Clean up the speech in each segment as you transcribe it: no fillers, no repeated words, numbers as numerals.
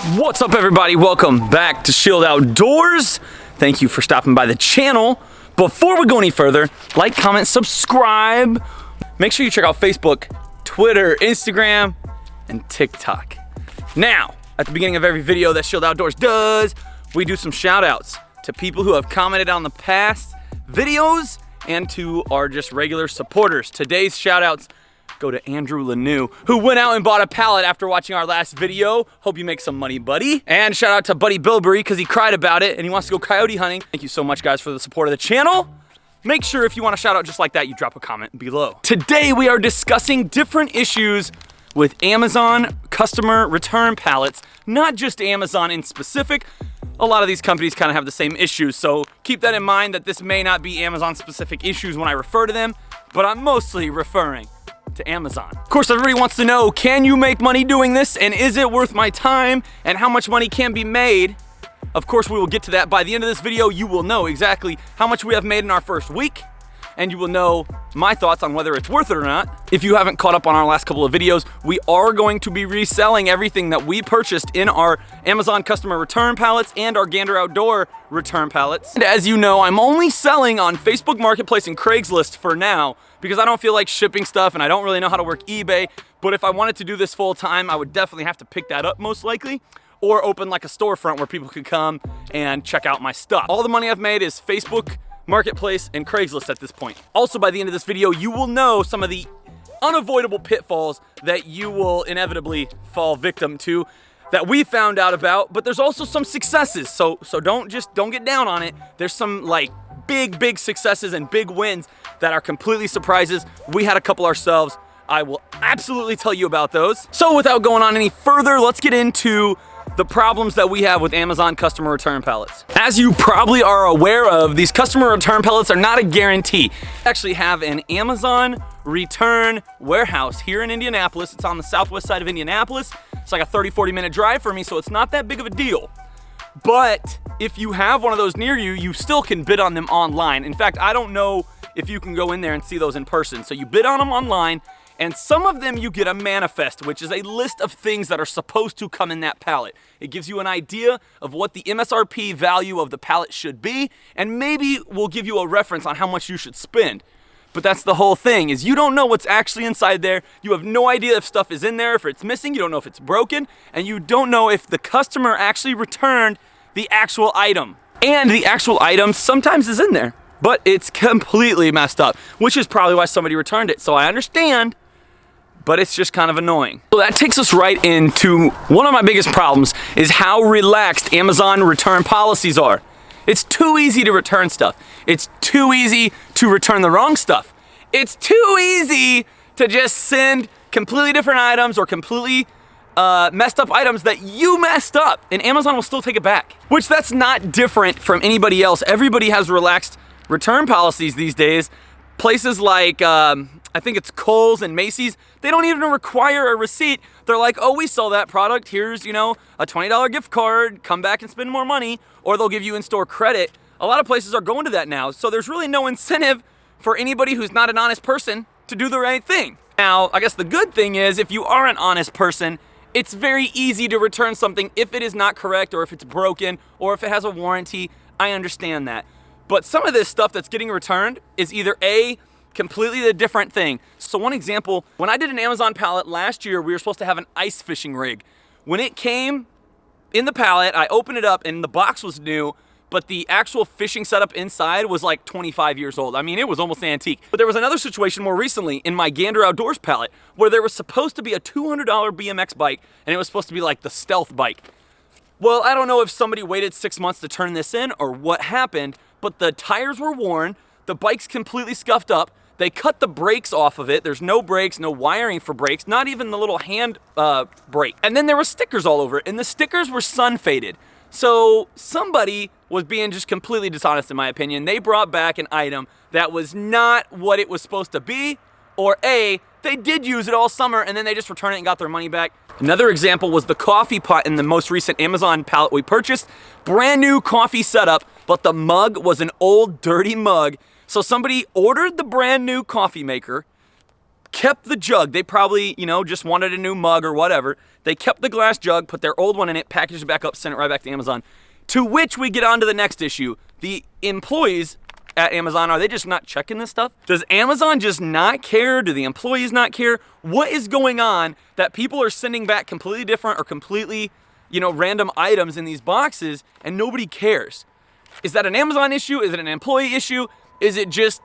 What's up, everybody? Welcome back to Shield Outdoors. Thank you for stopping by the channel. Before we go any further, like, comment, subscribe. Make sure you check out Facebook, Twitter, Instagram, and TikTok. Now, at the beginning of every video that Shield Outdoors does, we do some shout outs to people who have commented on the past videos and to our just regular supporters. Today's shout outs go to Andrew Lanou, who went out and bought a pallet after watching our last video. Hope you make some money, buddy. And shout out to Buddy Bilberry, because he cried about it and he wants to go coyote hunting. Thank you so much, guys, for the support of the channel. Make sure if you want a shout out just like that, you drop a comment below. Today, we are discussing different issues with Amazon customer return pallets, not just Amazon in specific. A lot of these companies kind of have the same issues, so keep that in mind that this may not be Amazon specific issues when I refer to them, but I'm mostly referring to Amazon. Of course, everybody wants to know, can you make money doing this, and is it worth my time, and how much money can be made? Of course, we will get to that. By the end of this video, you will know exactly how much we have made in our first week, and you will know my thoughts on whether it's worth it or not. If you haven't caught up on our last couple of videos, we are going to be reselling everything that we purchased in our Amazon customer return pallets and our Gander Outdoor return pallets. And as you know, I'm only selling on Facebook Marketplace and Craigslist for now, because I don't feel like shipping stuff and I don't really know how to work eBay. But if I wanted to do this full time, I would definitely have to pick that up most likely, or open like a storefront where people could come and check out my stuff. All the money I've made is Facebook Marketplace and Craigslist at this point. Also, by the end of this video, you will know some of the unavoidable pitfalls that you will inevitably fall victim to that we found out about, but there's also some successes. So don't get down on it. There's some like big successes and big wins that are completely surprises. We had a couple ourselves. I will absolutely tell you about those. So without going on any further, let's get into the problems that we have with Amazon customer return pallets. As you probably are aware of, these customer return pallets are not a guarantee. I actually have an Amazon return warehouse here in Indianapolis. It's on the southwest side of Indianapolis. It's like a 30-40 minute drive for me, so it's not that big of a deal. But if you have one of those near you, you still can bid on them online. In fact, I don't know if you can go in there and see those in person. So you bid on them online, and some of them you get a manifest, which is a list of things that are supposed to come in that pallet. It gives you an idea of what the MSRP value of the pallet should be, and maybe will give you a reference on how much you should spend. But that's the whole thing, is you don't know what's actually inside there. You have no idea if stuff is in there, if it's missing, you don't know if it's broken, and you don't know if the customer actually returned the actual item. And the actual item sometimes is in there, but it's completely messed up, which is probably why somebody returned it. So I understand, but it's just kind of annoying. So that takes us right into one of my biggest problems, is how relaxed Amazon return policies are. It's too easy to return stuff. It's too easy to return the wrong stuff. It's too easy to just send completely different items or completely messed up items that you messed up, and Amazon will still take it back. Which that's not different from anybody else. Everybody has relaxed return policies these days. Places like, I think it's Kohl's and Macy's, they don't even require a receipt. They're like, oh, we sell that product. Here's, you know, a $20 gift card. Come back and spend more money. Or they'll give you in-store credit. A lot of places are going to that now. So there's really no incentive for anybody who's not an honest person to do the right thing. Now, I guess the good thing is, if you are an honest person, it's very easy to return something if it is not correct, or if it's broken, or if it has a warranty. I understand that. But some of this stuff that's getting returned is either A, completely a different thing. So one example, when I did an Amazon pallet last year, we were supposed to have an ice fishing rig. When it came in the pallet, I opened it up and the box was new, but the actual fishing setup inside was like 25 years old. I mean, it was almost antique. But there was another situation more recently in my Gander Outdoors pallet where there was supposed to be a $200 BMX bike, and it was supposed to be like the stealth bike. Well, I don't know if somebody waited 6 months to turn this in or what happened, but the tires were worn, the bike's completely scuffed up. They cut the brakes off of it. There's no brakes, no wiring for brakes, not even the little hand brake. And then there were stickers all over it, and the stickers were sun faded. So somebody was being just completely dishonest, in my opinion. They brought back an item that was not what it was supposed to be, or A, they did use it all summer and then they just returned it and got their money back. Another example was the coffee pot in the most recent Amazon pallet we purchased. Brand new coffee setup, but the mug was an old dirty mug. So somebody ordered the brand new coffee maker, kept the jug. They probably, you know, just wanted a new mug or whatever. They kept the glass jug, put their old one in it, packaged it back up, sent it right back to Amazon. To which we get on to the next issue. The employees at Amazon, are they just not checking this stuff? Does Amazon just not care? Do the employees not care? What is going on that people are sending back completely different or completely, you know, random items in these boxes and nobody cares? Is that an Amazon issue? Is it an employee issue? Is that just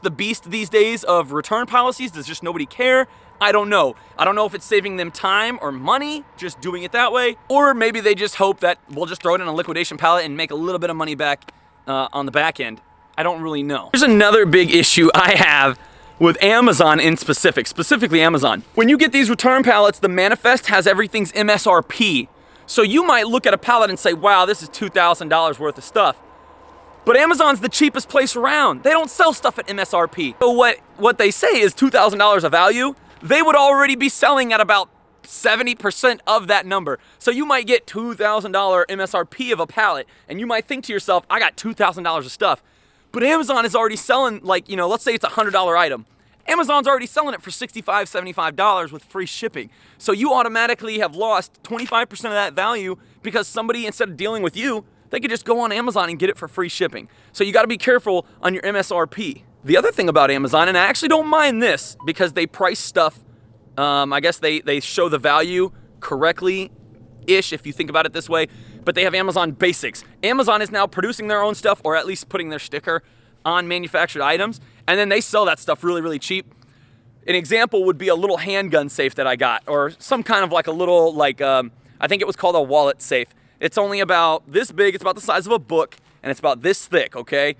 the beast these days of return policies? Does just nobody care? I don't know. I don't know if it's saving them time or money just doing it that way, or maybe they just hope that we'll just throw it in a liquidation pallet and make a little bit of money back on the back end. I don't really know. There's another big issue I have with Amazon in specifically Amazon. When you get these return pallets, the manifest has everything's MSRP. So you might look at a pallet and say, wow, this is $2,000 worth of stuff. But Amazon's the cheapest place around. They don't sell stuff at MSRP. So what they say is $2,000 of value, they would already be selling at about 70% of that number. So you might get $2,000 MSRP of a pallet, and you might think to yourself, I got $2,000 of stuff. But Amazon is already selling, like, you know, let's say it's a $100 item. Amazon's already selling it for $65, $75 with free shipping. So you automatically have lost 25% of that value because somebody, instead of dealing with you, they could just go on Amazon and get it for free shipping. So you gotta be careful on your MSRP. The other thing about Amazon, and I actually don't mind this because they price stuff, I guess they show the value correctly-ish if you think about it this way, but they have Amazon Basics. Amazon is now producing their own stuff, or at least putting their sticker on manufactured items, and then they sell that stuff really, really cheap. An example would be a little handgun safe that I got, or some kind of like a little, like, I think it was called a wallet safe. It's only about this big, it's about the size of a book, and it's about this thick, okay?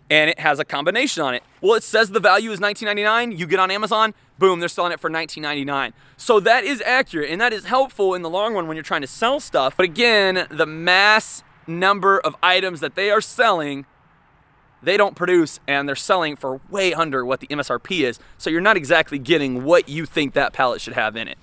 And it has a combination on it. Well, it says the value is $19.99. You get on Amazon, boom, they're selling it for $19.99. So that is accurate, and that is helpful in the long run when you're trying to sell stuff. But again, the mass number of items that they are selling, they don't produce, and they're selling for way under what the MSRP is. So you're not exactly getting what you think that pallet should have in it,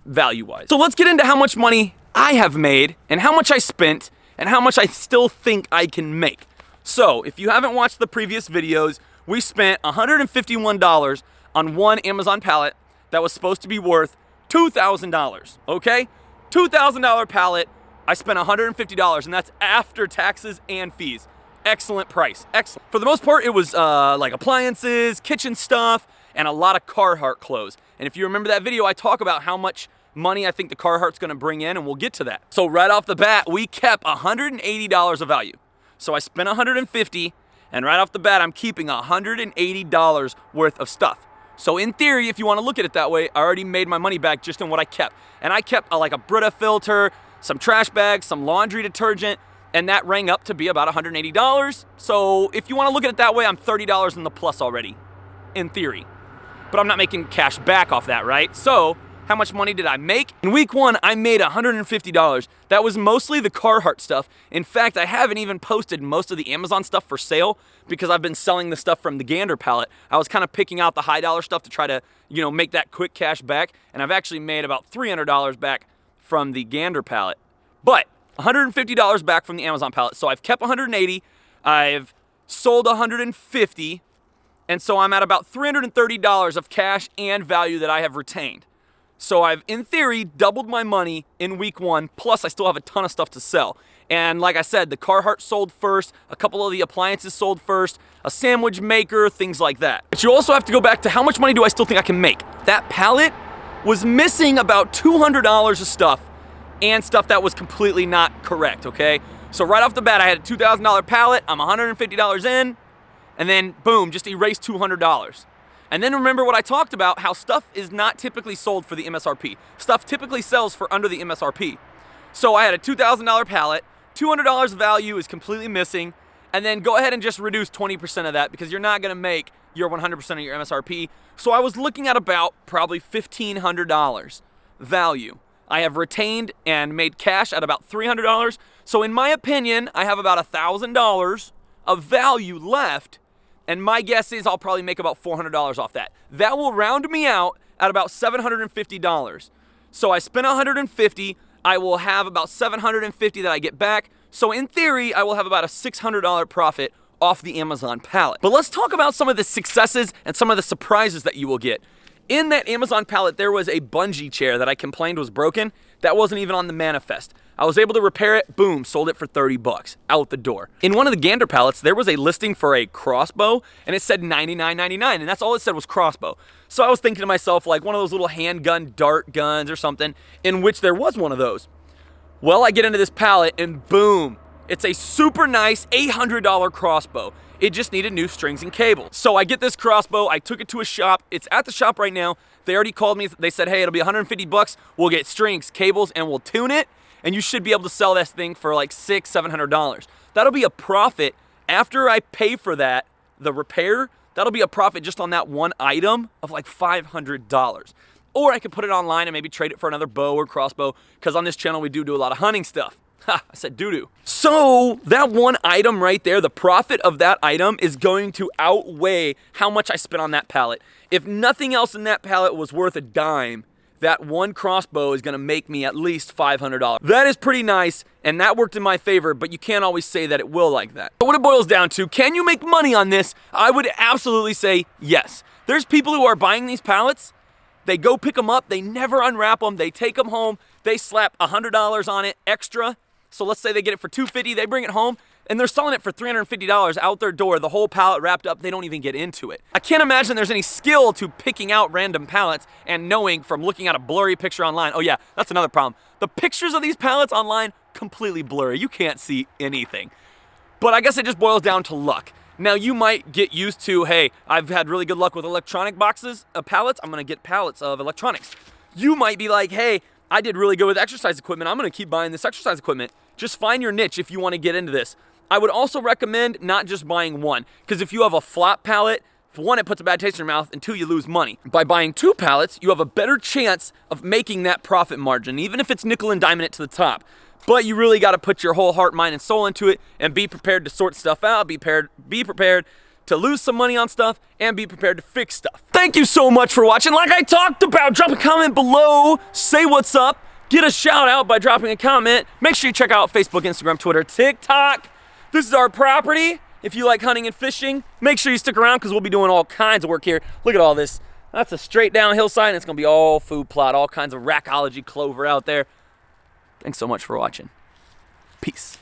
value-wise. So let's get into how much money I have made, and how much I spent, and how much I still think I can make. So, if you haven't watched the previous videos, we spent $151 on one Amazon pallet that was supposed to be worth $2,000, okay? $2,000 pallet, I spent $150, and that's after taxes and fees. Excellent price, excellent. For the most part, it was like appliances, kitchen stuff, and a lot of Carhartt clothes. And if you remember that video, I talk about how much money I think the Carhartt's gonna bring in, and we'll get to that. So right off the bat, we kept $180 of value. So I spent $150, and right off the bat, I'm keeping $180 worth of stuff. So in theory, if you wanna look at it that way, I already made my money back just in what I kept. And I kept like a Brita filter, some trash bags, some laundry detergent, and that rang up to be about $180. So if you wanna look at it that way, I'm $30 in the plus already, in theory. But I'm not making cash back off that, right? So, how much money did I make? In week one, I made $150. That was mostly the Carhartt stuff. In fact, I haven't even posted most of the Amazon stuff for sale because I've been selling the stuff from the Gander pallet. I was kind of picking out the high dollar stuff to try to, you know, make that quick cash back. And I've actually made about $300 back from the Gander pallet. But $150 back from the Amazon pallet. So I've kept 180, I've sold 150, and so I'm at about $330 of cash and value that I have retained. So I've, in theory, doubled my money in week one, plus I still have a ton of stuff to sell. And like I said, the Carhartt sold first, a couple of the appliances sold first, a sandwich maker, things like that. But you also have to go back to how much money do I still think I can make? That pallet was missing about $200 of stuff, and stuff that was completely not correct, okay? So right off the bat, I had a $2,000 pallet, I'm $150 in, and then boom, just erased $200. And then remember what I talked about, how stuff is not typically sold for the MSRP. Stuff typically sells for under the MSRP. So I had a $2,000 pallet, $200 value is completely missing, and then go ahead and just reduce 20% of that because you're not gonna make your 100% of your MSRP. So I was looking at about probably $1,500 value. I have retained and made cash at about $300. So in my opinion, I have about $1,000 of value left. And my guess is I'll probably make about $400 off that. That will round me out at about $750. So I spent $150, I will have about $750 that I get back. So in theory, I will have about a $600 profit off the Amazon pallet. But let's talk about some of the successes and some of the surprises that you will get. In that Amazon pallet, there was a bungee chair that I complained was broken. That wasn't even on the manifest. I was able to repair it, boom, sold it for 30 bucks, out the door. In one of the Gander pallets, there was a listing for a crossbow, and it said $99.99, and that's all it said was crossbow. So I was thinking to myself, like one of those little handgun dart guns or something, in which there was one of those. Well, I get into this pallet, and boom, it's a super nice $800 crossbow. It just needed new strings and cables. So I get this crossbow, I took it to a shop. It's at the shop right now. They already called me, they said, hey, it'll be 150 bucks. We'll get strings, cables, and we'll tune it. And you should be able to sell this thing for like $600-700. That'll be a profit after I pay for that, the repair. That'll be a profit just on that one item of like $500. Or I could put it online and maybe trade it for another bow or crossbow, because on this channel we do a lot of hunting stuff. Ha, I said doo-doo. So that one item right there, the profit of that item is going to outweigh how much I spent on that pallet. If nothing else in that pallet was worth a dime, that one crossbow is gonna make me at least $500. That is pretty nice, and that worked in my favor, but you can't always say that it will like that. But what it boils down to, can you make money on this? I would absolutely say yes. There's people who are buying these pallets, they go pick them up, they never unwrap them, they take them home, they slap $100 on it extra. So let's say they get it for $250, they bring it home, and they're selling it for $350 out their door, the whole pallet wrapped up, they don't even get into it. I can't imagine there's any skill to picking out random pallets and knowing from looking at a blurry picture online. Oh yeah, that's another problem. The pictures of these pallets online, completely blurry. You can't see anything. But I guess it just boils down to luck. Now you might get used to, hey, I've had really good luck with electronic boxes of pallets, I'm gonna get pallets of electronics. You might be like, hey, I did really good with exercise equipment, I'm gonna keep buying this exercise equipment. Just find your niche if you wanna get into this. I would also recommend not just buying one, because if you have a flop pallet, for one, it puts a bad taste in your mouth, and two, you lose money. By buying two pallets, you have a better chance of making that profit margin, even if it's nickel and diming it to the top. But you really gotta put your whole heart, mind, and soul into it, and be prepared to sort stuff out, be prepared to lose some money on stuff, and be prepared to fix stuff. Thank you so much for watching. Like I talked about, drop a comment below, say what's up, get a shout out by dropping a comment. Make sure you check out Facebook, Instagram, Twitter, TikTok. This is our property. If you like hunting and fishing, make sure you stick around because we'll be doing all kinds of work here. Look at all this. That's a straight down hillside, and it's gonna be all food plot, all kinds of rackology clover out there. Thanks so much for watching. Peace.